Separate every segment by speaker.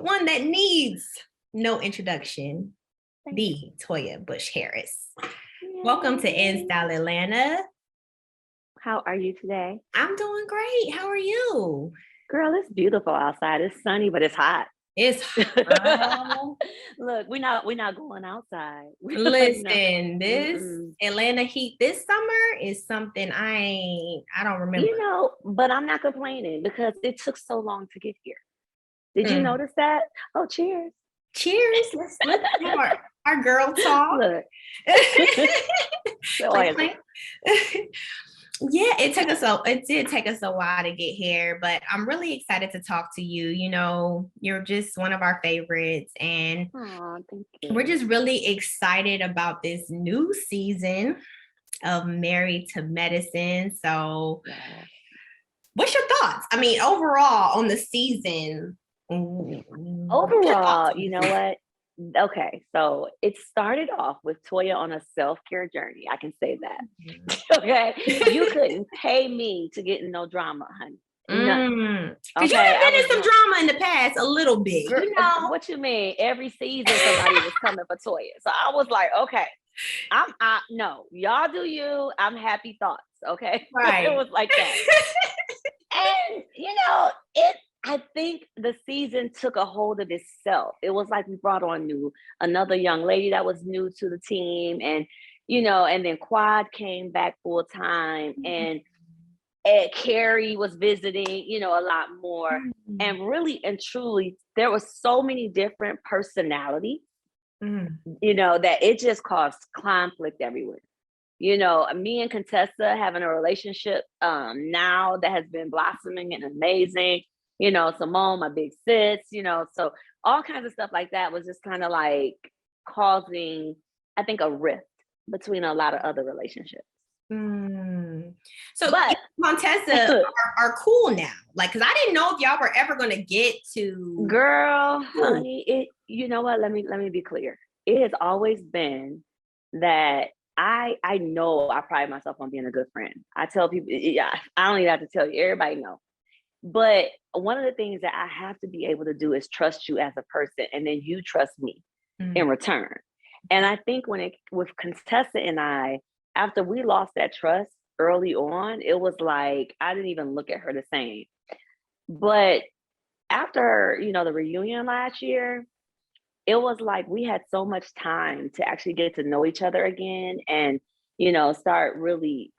Speaker 1: one that needs no introduction,
Speaker 2: Thank
Speaker 1: the Toya Bush Harris.
Speaker 2: you.
Speaker 1: Welcome to
Speaker 2: Yay.
Speaker 1: In Style Atlanta.
Speaker 2: How are you today?
Speaker 1: I'm doing great. How are you?
Speaker 2: Girl, it's beautiful outside. It's sunny, but it's hot.
Speaker 1: It's hot.
Speaker 2: Look, we're not going outside.
Speaker 1: Listen, this Atlanta heat this summer is something I don't remember.
Speaker 2: But I'm not complaining because it took so long to get here. Did you notice that? Oh, cheers.
Speaker 1: Cheers. Let's have our girl talk.
Speaker 2: Look.
Speaker 1: Yeah, it did take us a while to get here, but I'm really excited to talk to you. You know, you're just one of our favorites, and
Speaker 2: thank you.
Speaker 1: We're just really excited about this new season of Married to Medicine. So what's your thoughts? I mean, overall on the season.
Speaker 2: Overall, you know what? Okay, so it started off with Toya on a self-care journey. I can say that. Okay, you couldn't pay me to get in no drama, honey.
Speaker 1: Because you have been in some drama in the past, a little bit.
Speaker 2: Girl, what you mean? Every season somebody was coming for Toya, so I was like, okay, no, y'all do you. I'm happy thoughts. Okay,
Speaker 1: right?
Speaker 2: It was like that, and I think the season took a hold of itself. It was like we brought on another young lady that was new to the team, and and then Quad came back full time, and Carrie was visiting, a lot more, and really and truly, there was so many different personalities, that it just caused conflict everywhere. Me and Contessa having a relationship now that has been blossoming and amazing. Simone, my big sis, so all kinds of stuff like that was just kind of like causing, I think, a rift between a lot of other relationships.
Speaker 1: So, but Contessa are cool now, like, because I didn't know if y'all were ever going to get to.
Speaker 2: Girl, honey, you know what? Let me be clear. It has always been that I know I pride myself on being a good friend. I tell people, I don't even have to tell you, everybody knows. But one of the things that I have to be able to do is trust you as a person, and then you trust me in return. And I think with Contessa and I, after we lost that trust early on, it was like I didn't even look at her the same. But after the reunion last year, it was like we had so much time to actually get to know each other again, and start really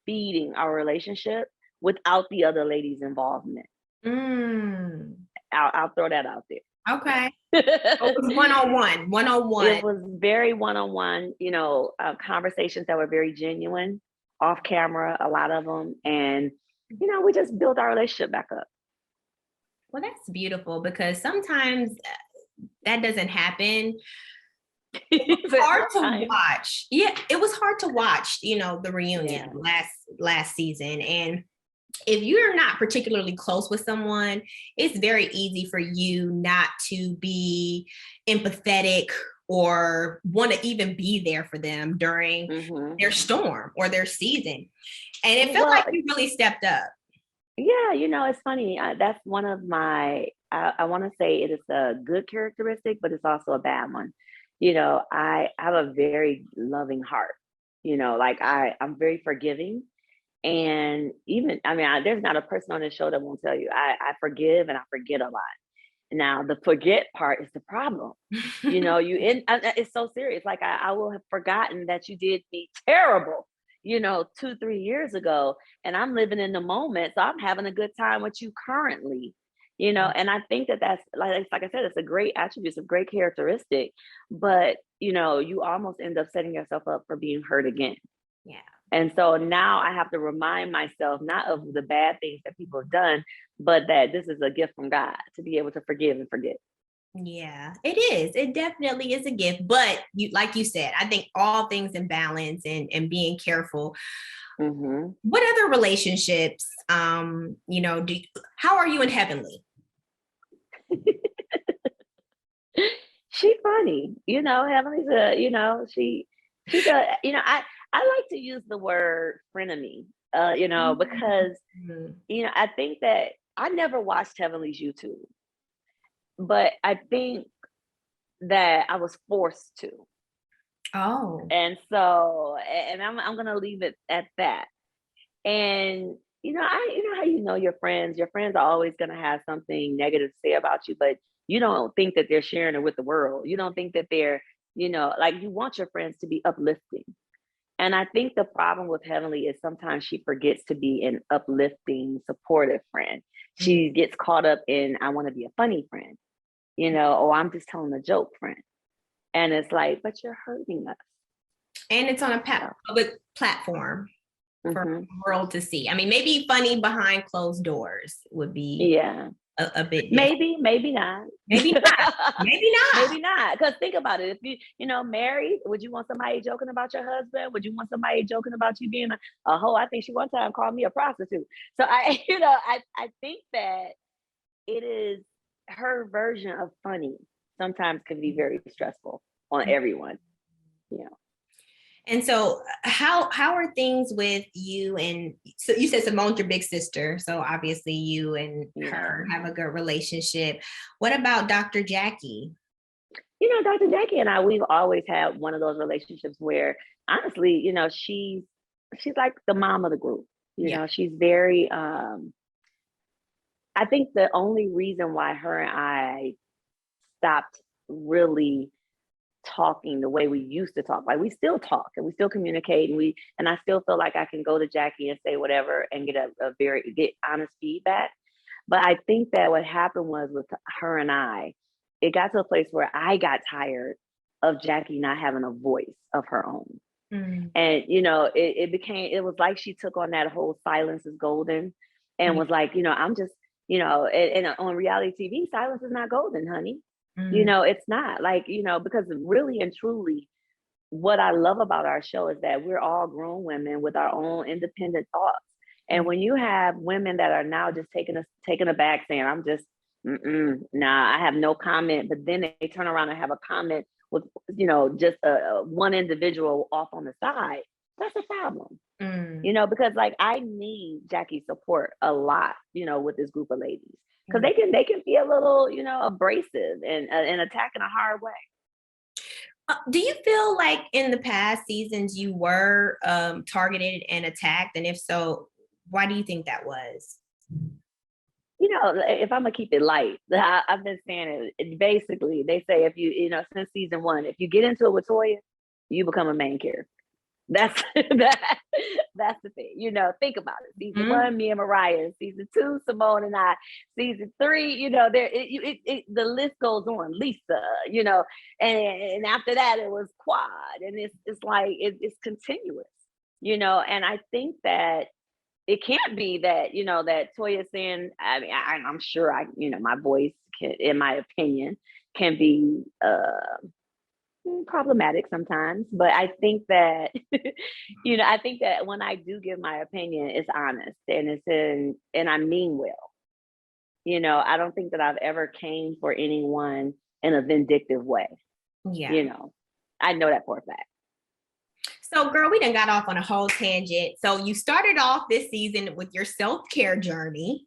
Speaker 2: feeding our relationship without the other ladies' involvement. I'll throw that out there.
Speaker 1: Okay. It was one-on-one.
Speaker 2: It was very one-on-one, conversations that were very genuine, off camera, a lot of them. And, we just built our relationship back up.
Speaker 1: Well, that's beautiful, because sometimes that doesn't happen. It's hard to watch. Yeah, it was hard to watch, the reunion last season. And if you're not particularly close with someone, it's very easy for you not to be empathetic or want to even be there for them during their storm or their season. And it felt like you really stepped up.
Speaker 2: Yeah, it's funny. That's one of my, I want to say it is a good characteristic, but it's also a bad one. I have a very loving heart. I'm very forgiving. And even, there's not a person on this show that won't tell you, I forgive and I forget a lot. Now, the forget part is the problem. It's so serious. Like, I will have forgotten that you did me terrible, 2-3 years ago, and I'm living in the moment. So I'm having a good time with you currently, and I think that's, like I said, it's a great attribute, it's a great characteristic, but, you almost end up setting yourself up for being hurt again.
Speaker 1: Yeah.
Speaker 2: And so now I have to remind myself not of the bad things that people have done, but that this is a gift from God to be able to forgive and forget.
Speaker 1: Yeah, it is. It definitely is a gift. But like you said, I think all things in balance and being careful. What other relationships, how are you in Heavenly?
Speaker 2: She's funny. Heavenly's she's I like to use the word frenemy, because, I think that I never watched Heavenly's YouTube. but I think that I was forced to.
Speaker 1: Oh.
Speaker 2: And so, and I'm gonna leave it at that. And you know how your friends are always gonna have something negative to say about you, but you don't think that they're sharing it with the world. You don't think that they're, like, you want your friends to be uplifting. And I think the problem with Heavenly is sometimes she forgets to be an uplifting, supportive friend. She gets caught up in, I want to be a funny friend, or I'm just telling a joke friend. And it's like, but you're hurting us.
Speaker 1: And it's on a public platform for the world to see. I mean, maybe funny behind closed doors would be a bit different.
Speaker 2: Maybe not.
Speaker 1: Maybe not. Maybe not.
Speaker 2: Maybe not. Because think about it. If married, would you want somebody joking about your husband? Would you want somebody joking about you being a hoe? I think she one time called me a prostitute. So I think that it is her version of funny sometimes can be very stressful on everyone.
Speaker 1: And so how are things with you? And so you said Simone's your big sister, so obviously you and her have a good relationship. What about Dr. Jackie?
Speaker 2: Dr. Jackie and I, we've always had one of those relationships where honestly, she's like the mom of the group. She's very I think the only reason why her and I stopped really talking the way we used to talk, like we still talk and we still communicate, and I still feel like I can go to Jackie and say whatever and get get honest feedback. But I think that what happened was with her and I, it got to a place where I got tired of Jackie not having a voice of her own. And it was like she took on that whole silence is golden and was like, I'm just, and on reality TV, silence is not golden, honey. It's not like, because really and truly, what I love about our show is that we're all grown women with our own independent thoughts. And when you have women that are now just taking a back saying, I'm just, nah, I have no comment, but then they turn around and have a comment with, just one individual off on the side, that's a problem. Because like I need Jackie's support a lot, with this group of ladies. Because they can be a little, abrasive and attack in a hard way.
Speaker 1: Do you feel like in the past seasons you were targeted and attacked? And if so, why do you think that was?
Speaker 2: If I'm gonna keep it light, I've been saying it. Basically, they say if you, since season 1, if you get into it with Toya, you become a main character. That's that's the thing. Think about it. Season 1, me and Mariah. Season 2, Simone and I. Season 3, the list goes on. Lisa, and after that it was Quad, and it's like it's continuous, And I think that it can't be that that Toya saying. I mean, I'm sure my voice can, in my opinion, can be problematic sometimes, but I think that I think that when I do give my opinion, it's honest and and I mean well. I don't think that I've ever came for anyone in a vindictive way. I know that for a fact.
Speaker 1: So girl, we done got off on a whole tangent. So you started off this season with your self-care journey,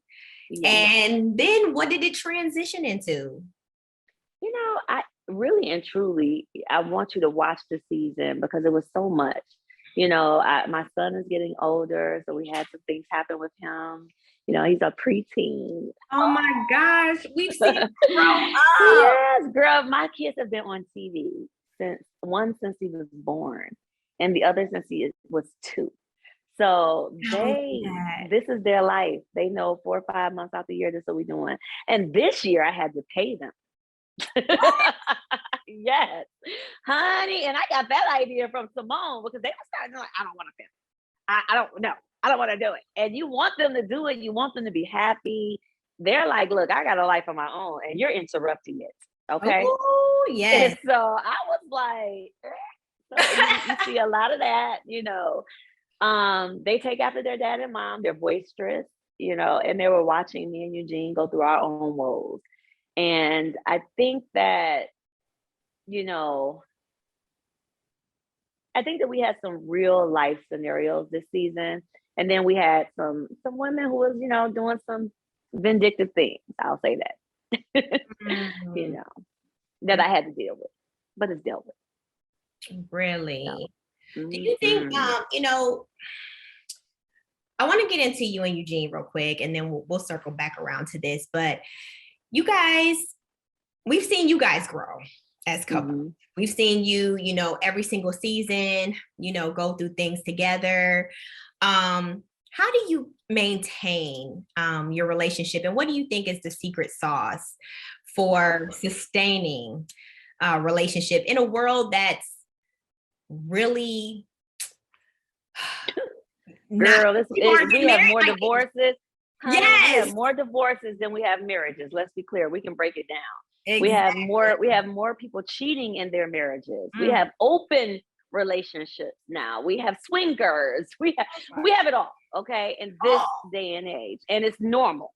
Speaker 1: and then what did it transition into?
Speaker 2: I really and truly, I want you to watch the season because it was so much. My son is getting older, so we had some things happen with him. He's a preteen.
Speaker 1: Oh my gosh, we've seen him grow up.
Speaker 2: Yes, girl. My kids have been on TV since he was born, and the other since he was 2. So this is their life. They know 4 or 5 months out the year, this is what we're doing. And this year I had to pay them. Yes, honey, and I got that idea from Simone because they were starting like, I don't want to film. I don't know. I don't want to do it. And you want them to do it. You want them to be happy. They're like, look, I got a life of my own, and you're interrupting it. Okay.
Speaker 1: Oh yes.
Speaker 2: And so I was like, so you see a lot of that. They take after their dad and mom. They're boisterous. And they were watching me and Eugene go through our own woes. And I think that, we had some real life scenarios this season. And then we had some women who was, doing some vindictive things. I'll say that. you know, that I had to deal with, but it's dealt with.
Speaker 1: Really?
Speaker 2: So,
Speaker 1: Do you think, I want to get into you and Eugene real quick, and then we'll circle back around to this. But you guys, we've seen you guys grow as couples. We've seen you, every single season, go through things together. How do you maintain your relationship, and what do you think is the secret sauce for sustaining a relationship in a world that's really
Speaker 2: girl, we have more
Speaker 1: like,
Speaker 2: divorces. Honey,
Speaker 1: yes,
Speaker 2: we have more divorces than we have marriages. Let's be clear. We can break it down.
Speaker 1: exactly.
Speaker 2: We have more people cheating in their marriages. We have open relationships now. We have swingers. We have it all. Okay, in this day and age, and it's normal.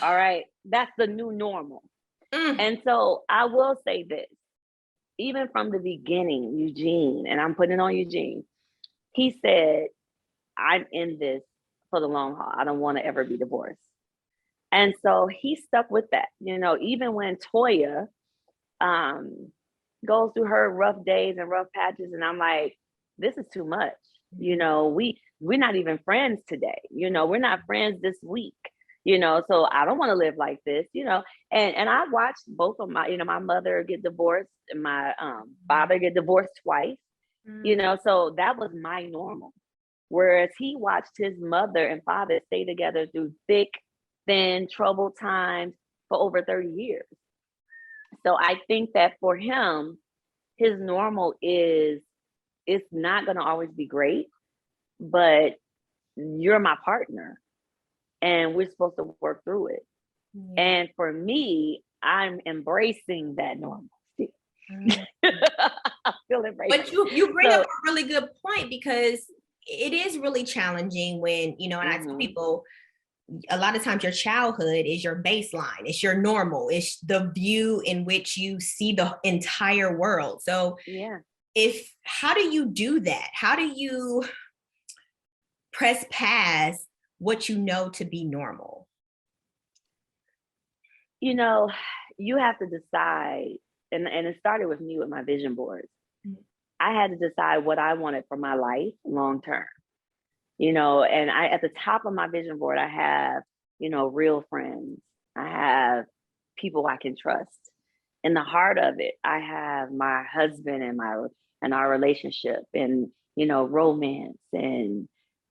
Speaker 2: All right, that's the new normal. And so I will say this: even from the beginning, Eugene, and I'm putting on Eugene, he said, I'm in this for the long haul. I don't want to ever be divorced. And so he stuck with that, even when Toya goes through her rough days and rough patches. And I'm like, this is too much. We're not even friends today. We're not friends this week. So I don't want to live like this, and I watched both of my, my mother get divorced and my father get divorced twice, so that was my normal. Whereas he watched his mother and father stay together through thick, thin, troubled times for over 30 years. So I think that for him, his normal is, it's not going to always be great, but you're my partner and we're supposed to work through it. Yeah. And for me, I'm embracing that normal. I feel embraced.
Speaker 1: But you bring up a really good point, because it is really challenging when, and I tell people, a lot of times your childhood is your baseline. It's your normal. It's the view in which you see the entire world. So how do you do that? How do you press past what you know to be normal?
Speaker 2: You have to decide, and it started with me with my vision boards. I had to decide what I wanted for my life long term. And I, at the top of my vision board, I have, real friends. I have people I can trust. In the heart of it, I have my husband and our relationship, and, romance, and,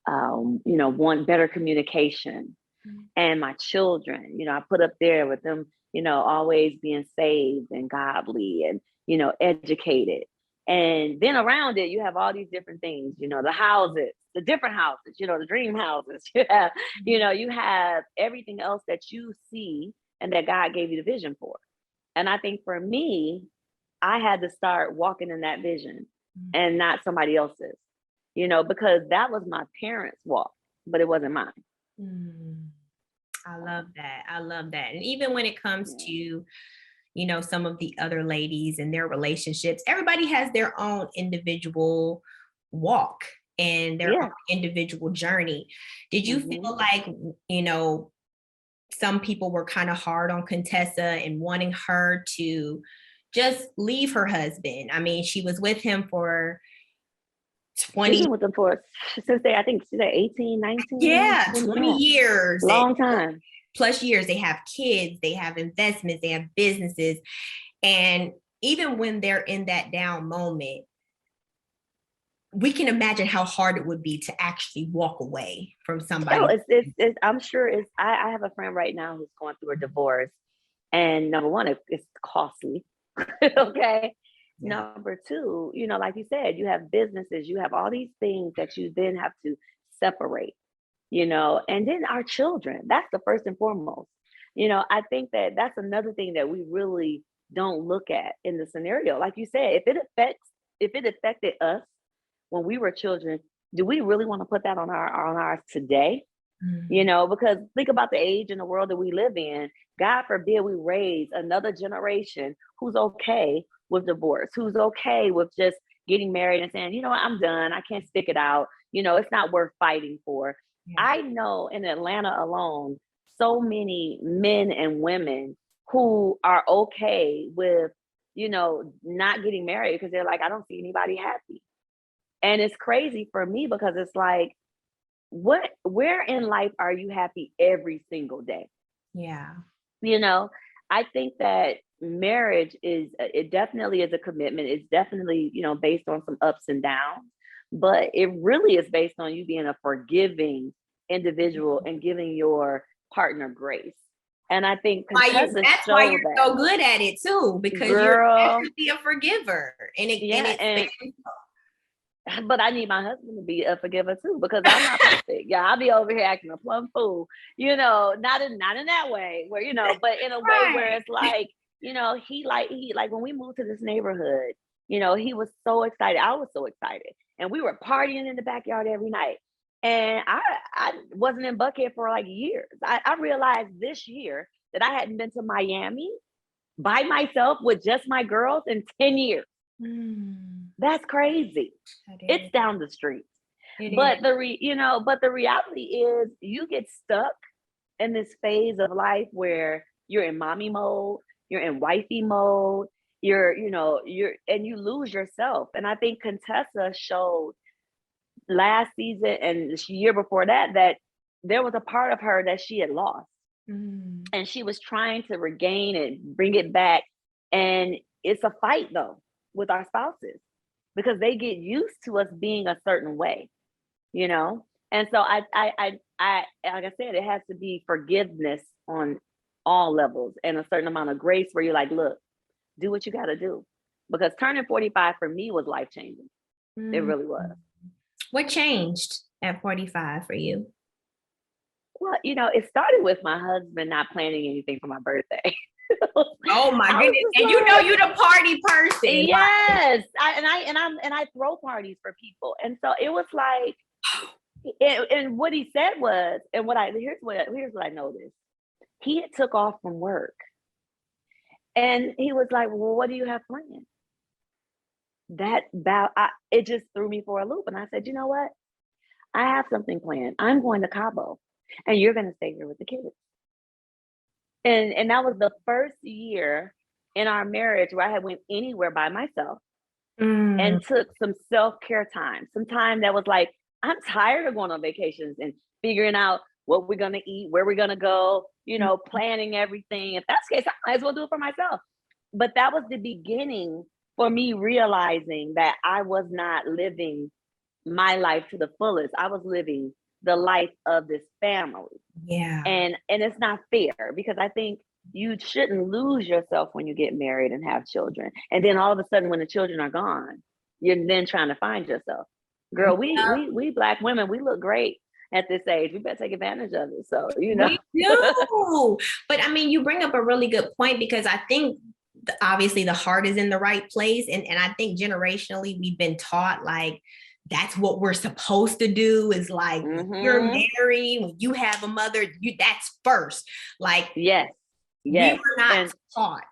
Speaker 2: want better communication, and my children, I put up there with them, always being saved and godly and, educated. And then around it, you have all these different things, the houses, the different houses, the dream houses. You have everything else that you see and that God gave you the vision for. And I think for me, I had to start walking in that vision and not somebody else's, because that was my parents' walk, but it wasn't mine.
Speaker 1: I love that. I love that. And even when it comes to, some of the other ladies and their relationships, everybody has their own individual walk and their own individual journey. Did you feel like, some people were kind of hard on Contessa and wanting her to just leave her husband? I mean, she was with him for 20.
Speaker 2: She's been with them since I think she's like 18, 19.
Speaker 1: Yeah, 20 years.
Speaker 2: Long time.
Speaker 1: Plus years. They have kids, they have investments, they have businesses. And even when they're in that down moment, we can imagine how hard it would be to actually walk away from somebody.
Speaker 2: Oh, I'm sure I have a friend right now who's going through a divorce. And number one, it's costly. Okay. Yeah. Number two, like you said, you have businesses, you have all these things that you then have to separate, and then our children, that's the first and foremost. I think that's another thing that we really don't look at in the scenario. Like you said, if it affected us when we were children, do we really want to put that on ours today? Because think about the age and the world that we live in. God forbid we raise another generation who's okay with divorce, who's okay with just getting married and saying, what, I'm done. I can't stick it out. It's not worth fighting for. Yeah. I know in Atlanta alone, so many men and women who are okay with, not getting married because they're like, I don't see anybody happy. And it's crazy for me because it's like, where in life are you happy every single day?
Speaker 1: Yeah.
Speaker 2: I think that marriage it definitely is a commitment. It's definitely, based on some ups and downs, but it really is based on you being a forgiving individual and giving your partner grace. And I think
Speaker 1: that's why you're so good at it too, because you're actually a forgiver.
Speaker 2: But I need my husband to be a forgiver too, because I'm not perfect. Yeah, I'll be over here acting a plumb fool, not in that way where, but in a way where it's like, he when we moved to this neighborhood, he was so excited. I was so excited. And we were partying in the backyard every night. And I wasn't in Buckhead for like years. I realized this year that I hadn't been to Miami by myself with just my girls in 10 years. That's crazy. It's down the street. But the reality is you get stuck in this phase of life where you're in mommy mode, you're in wifey mode, and you lose yourself. And I think Contessa showed last season and the year before that there was a part of her that she had lost. And she was trying to regain it, bring it back. And it's a fight though with our spouses, because they get used to us being a certain way, And so I like I said, it has to be forgiveness on all levels and a certain amount of grace where you're like, look, do what you got to do. Because turning 45 for me was life changing. It really was.
Speaker 1: What changed at 45 for you?
Speaker 2: Well, it started with my husband not planning anything for my birthday.
Speaker 1: Oh my goodness! And you're the party person.
Speaker 2: Yes, I throw parties for people, and so it was like, and what he said was, and here's what I noticed. He had took off from work, and he was like, "Well, what do you have planned?" It just threw me for a loop, and I said, "You know what? I have something planned. I'm going to Cabo, and you're going to stay here with the kids." And that was the first year in our marriage where I had went anywhere by myself and took some self-care time. Some time that was like, I'm tired of going on vacations and figuring out what we're going to eat, where we're going to go, planning everything. If that's the case, I might as well do it for myself. But that was the beginning for me realizing that I was not living my life to the fullest. I was living the life of this family.
Speaker 1: Yeah.
Speaker 2: And it's not fair, because I think you shouldn't lose yourself when you get married and have children. And then all of a sudden when the children are gone, you're then trying to find yourself. Girl, we Black women, we look great at this age. We better take advantage of it. So,
Speaker 1: We do. But I mean, you bring up a really good point, because I think obviously the heart is in the right place. And I think generationally we've been taught like, that's what we're supposed to do, is like, when you're married, when you have a mother, that's first. Like,
Speaker 2: yes.
Speaker 1: We were not taught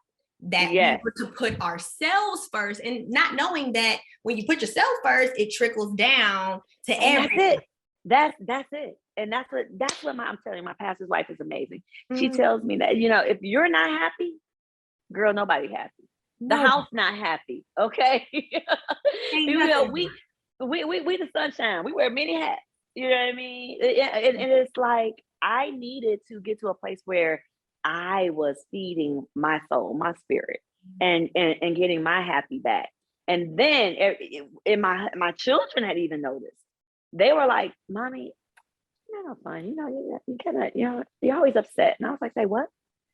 Speaker 1: that we were to put ourselves first, and not knowing that when you put yourself first, it trickles down to everything.
Speaker 2: That's it. And that's what I'm telling you, my pastor's wife is amazing. She tells me that, if you're not happy, girl, nobody happy. The house not happy. Okay. We the sunshine. We wear many hats. You know what I mean? And it's like, I needed to get to a place where I was feeding my soul, my spirit, and getting my happy back. And then my children had even noticed. They were like, "Mommy, you're not fun. You kind of, you're always upset." And I was like, "Say what?"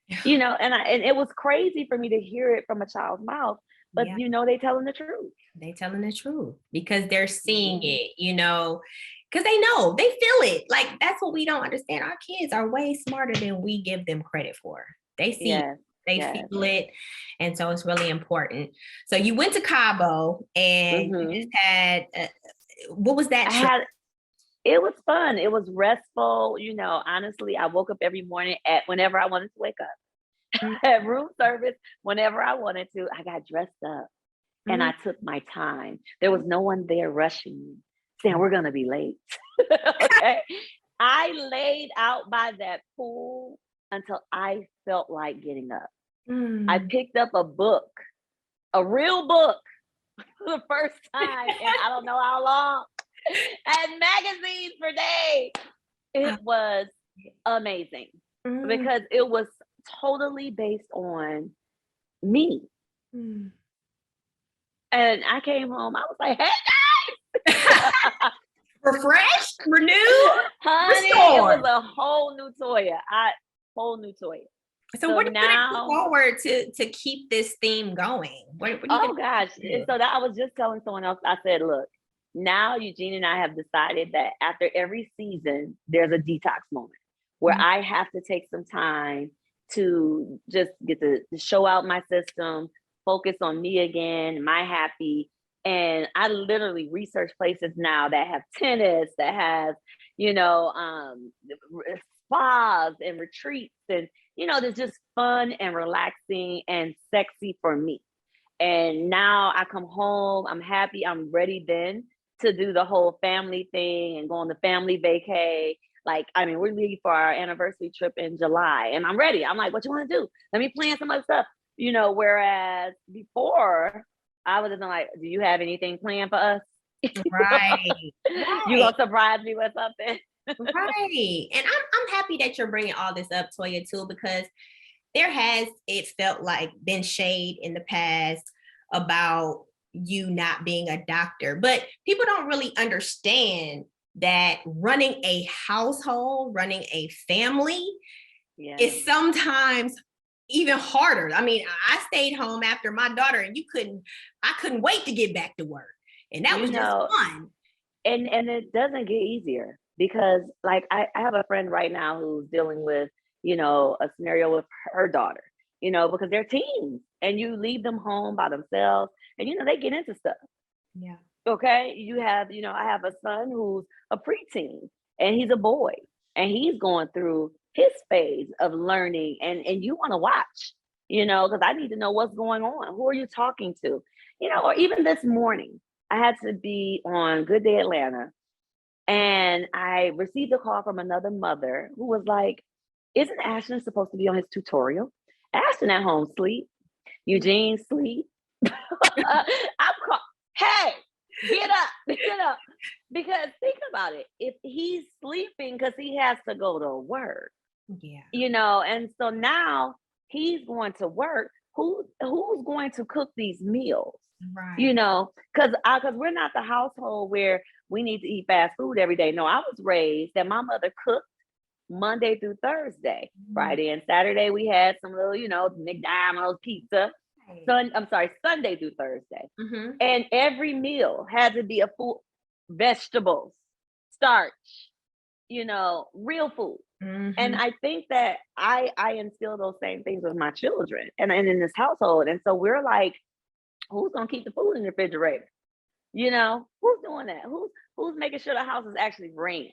Speaker 2: And it was crazy for me to hear it from a child's mouth. But they telling the truth.
Speaker 1: They telling the truth because they're seeing it, because they know, they feel it. Like, that's what we don't understand. Our kids are way smarter than we give them credit for. They see it. They feel it. And so it's really important. So you went to Cabo and you just had, what was that trip?
Speaker 2: It was fun. It was restful. Honestly, I woke up every morning at whenever I wanted to wake up. Had room service whenever I wanted to. I got dressed up and I took my time. There was no one there rushing me, saying we're gonna be late. Okay. I laid out by that pool until I felt like getting up. I picked up a book, a real book, for the first time in I don't know how long, and magazines for days. It was amazing because it was totally based on me. And I came home, I was like, hey,
Speaker 1: refreshed, renewed,
Speaker 2: honey,
Speaker 1: restored.
Speaker 2: it was a whole new Toya.
Speaker 1: So what are you gonna look forward to keep this theme going?
Speaker 2: Oh gosh. And so that I was just telling someone else, I said, look, now Eugene and I have decided that after every season, there's a detox moment where I have to take some time to just get to show out my system, focus on me again, my happy. And I literally research places now that have tennis, that have, spas and retreats, and there's just fun and relaxing and sexy for me. And now I come home, I'm happy, I'm ready then to do the whole family thing and go on the family vacay. We're leaving for our anniversary trip in July, and I'm ready. I'm like, what you want to do? Let me plan some other stuff. Whereas before I would have been like, do you have anything planned for us?
Speaker 1: Right.
Speaker 2: You gonna surprise me with something?
Speaker 1: Right. And I'm happy that you're bringing all this up, Toya, too, because there has, it felt like, been shade in the past about you not being a doctor, but people don't really understand that running a household, running a family is sometimes even harder. I mean, I stayed home after my daughter, and I couldn't wait to get back to work. And that was just fun.
Speaker 2: And it doesn't get easier because I have a friend right now who's dealing with, a scenario with her daughter, because they're teens and you leave them home by themselves and, they get into stuff.
Speaker 1: Yeah.
Speaker 2: Okay. You have, I have a son who's a preteen and he's a boy and he's going through his phase of learning and you want to watch, because I need to know what's going on. Who are you talking to? Or even this morning, I had to be on Good Day Atlanta and I received a call from another mother who was like, isn't Ashton supposed to be on his tutorial? Ashton at home sleep. Eugene sleep. I'm called, hey, get up. Because think about it. If he's sleeping because he has to go to work, and so now he's going to work. Who's going to cook these meals?
Speaker 1: Right.
Speaker 2: Because we're not the household where we need to eat fast food every day. No, I was raised that my mother cooked Monday through Thursday. Friday and Saturday we had some little, McDonald's pizza. Sunday through Thursday. And every meal had to be a full vegetables, starch, real food. And I think that I instill those same things with my children and in this household. And so we're like, who's gonna keep the food in the refrigerator? Who's doing that? Who's making sure the house is actually ran?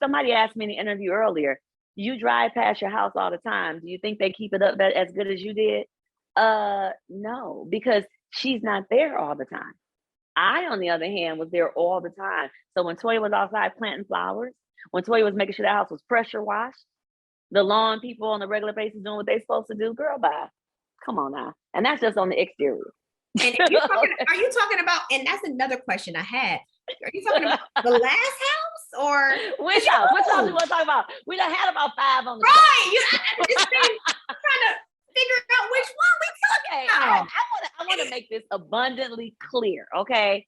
Speaker 2: Somebody asked me in the interview earlier, you drive past your house all the time. Do you think they keep it up as good as you did? No, because she's not there all the time. I, on the other hand, was there all the time. So when Toya was outside planting flowers, when Toya was making sure the house was pressure washed, the lawn people on a regular basis doing what they're supposed to do, girl, bye. Come on now. And that's just on the exterior.
Speaker 1: And are you talking about, and that's another question I had. Are you talking about the last house or
Speaker 2: which house? Which house we want to talk about? We done had about 5 on the
Speaker 1: I'm trying to figure out which one we talking about.
Speaker 2: I want to make this abundantly clear, okay?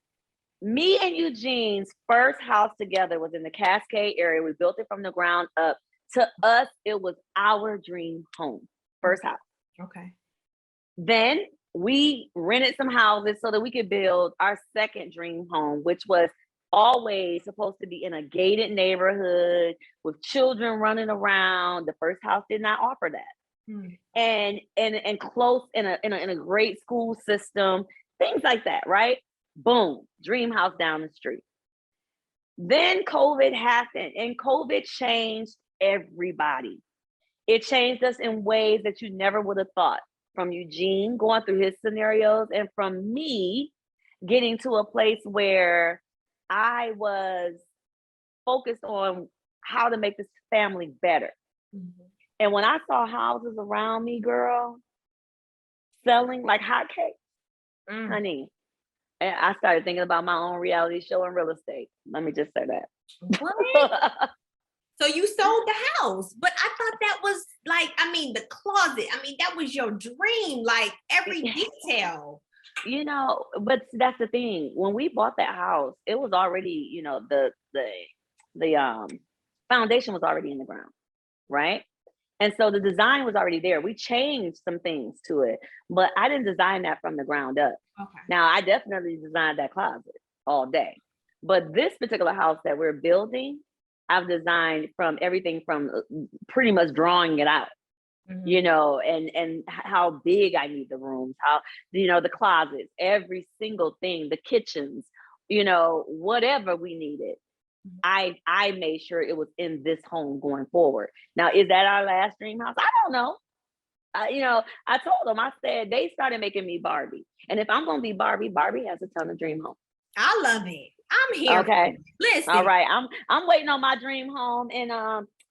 Speaker 2: Me and Eugene's first house together was in the Cascade area. We built it from the ground up. To us, it was our dream home. First house.
Speaker 1: Okay.
Speaker 2: Then we rented some houses so that we could build our second dream home, which was always supposed to be in a gated neighborhood with children running around. The first house did not offer that. And close in a great school system, things like that, right? Boom, dream house down the street. Then COVID happened and COVID changed everybody. It changed us in ways that you never would have thought. From Eugene going through his scenarios and from me getting to a place where I was focused on how to make this family better. And when I saw houses around me, girl, selling like hotcakes, honey, and I started thinking about my own reality show in real estate. Let me just say that.
Speaker 1: What? So you sold the house, but I thought that was like, I mean, the closet. I mean, that was your dream, like every detail.
Speaker 2: You know, but that's the thing. When we bought that house, it was already, you know, the foundation was already in the ground, right? And so the design was already there. We changed some things to it, but I didn't design that from the ground up.
Speaker 1: Okay.
Speaker 2: Now, I definitely designed that closet all day. But this particular house that we're building, I've designed from everything from pretty much drawing it out, you know, and how big I need the rooms, how, you know, the closets, every single thing, the kitchens, you know, whatever we needed. I made sure it was in this home going forward. Now, is that our last dream house? I don't know. You know, I told them, I said, they started making me Barbie. And if I'm going to be Barbie, Barbie has a ton of dream homes.
Speaker 1: I love it. I'm here.
Speaker 2: Okay.
Speaker 1: Listen.
Speaker 2: All right. I'm waiting on my dream home in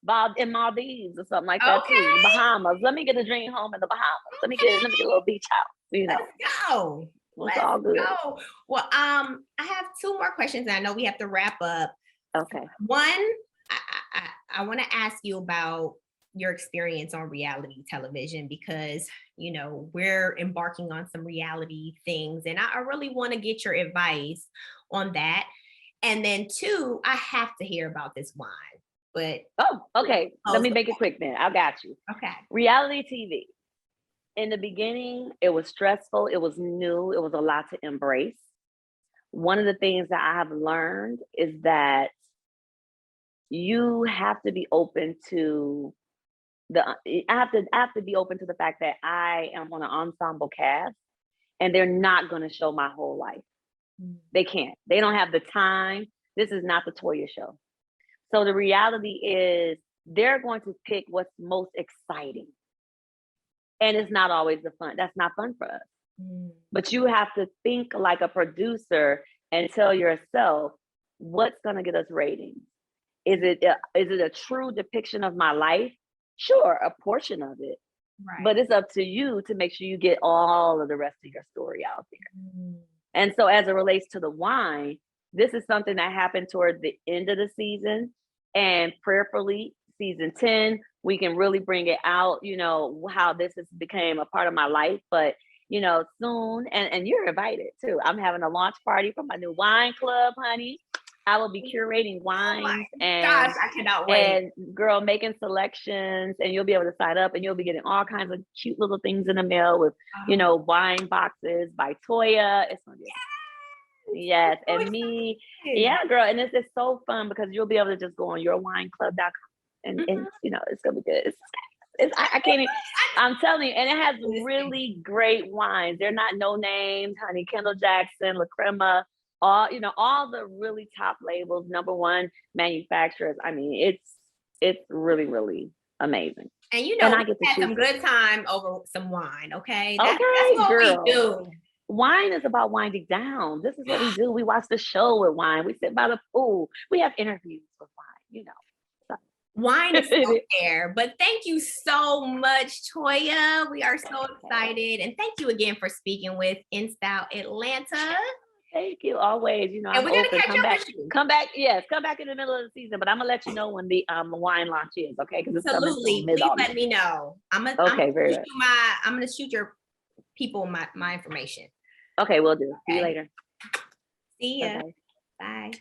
Speaker 2: Maldives or something like that too. The Bahamas. Let me get a dream home in the Bahamas. Let me get a little beach house. You know.
Speaker 1: Let's go.
Speaker 2: It's all good.
Speaker 1: Go. Well, I have two more questions. And I know we have to wrap up.
Speaker 2: Okay.
Speaker 1: One, I want to ask you about your experience on reality television, because, you know, we're embarking on some reality things, and I really want to get your advice on that. And then two, I have to hear about this wine. But
Speaker 2: okay. Let me make it quick then. I got you.
Speaker 1: Okay.
Speaker 2: Reality TV. In the beginning, it was stressful. It was new. It was a lot to embrace. One of the things that I have learned is that you have to be open to I have to be open to the fact that I am on an ensemble cast, and they're not going to show my whole life. They can't. They don't have the time. This is not the Toya show. So the reality is they're going to pick what's most exciting. And it's not always the fun. That's not fun for us. But you have to think like a producer and tell yourself what's going to get us ratings. Is it a true depiction of my life? Sure, a portion of it. Right. But it's up to you to make sure you get all of the rest of your story out there. And so as it relates to the wine, this is something that happened toward the end of the season, and prayerfully season 10, we can really bring it out, you know, how this has become a part of my life. But, you know, soon, and you're invited too. I'm having a launch party for my new wine club, honey. I will be curating wines
Speaker 1: gosh, I cannot wait.
Speaker 2: And girl, making selections, and you'll be able to sign up, and you'll be getting all kinds of cute little things in the mail with, you know, wine boxes by Toya. It's gonna be yes, and me, yeah, girl, and it's so fun because you'll be able to just go on yourwineclub.com and you know, it's gonna be good. I can't even, I'm telling you, and it has really great wines. They're not no names, honey. Kendall Jackson, La Crema, all, you know, all the really top labels, #1 manufacturers. I mean, it's really, really amazing.
Speaker 1: And you know, and I get to have some good time over some wine, okay?
Speaker 2: That's
Speaker 1: what
Speaker 2: girl.
Speaker 1: We do.
Speaker 2: Wine is about winding down. This is what we do. We watch the show with wine. We sit by the pool. We have interviews with wine, you know. So.
Speaker 1: Wine is so there. But thank you so much, Toya. We are so excited. And thank you again for speaking with In Style Atlanta.
Speaker 2: Thank you. Always, you know,
Speaker 1: and we're gonna catch
Speaker 2: come back.
Speaker 1: With you.
Speaker 2: Come back. Yes, come back in the middle of the season. But I'm gonna let you know when the wine launch is, okay? Because
Speaker 1: absolutely. Please let me know. I'm gonna shoot your people my information.
Speaker 2: Okay, we'll do. See you later.
Speaker 1: See ya. Bye.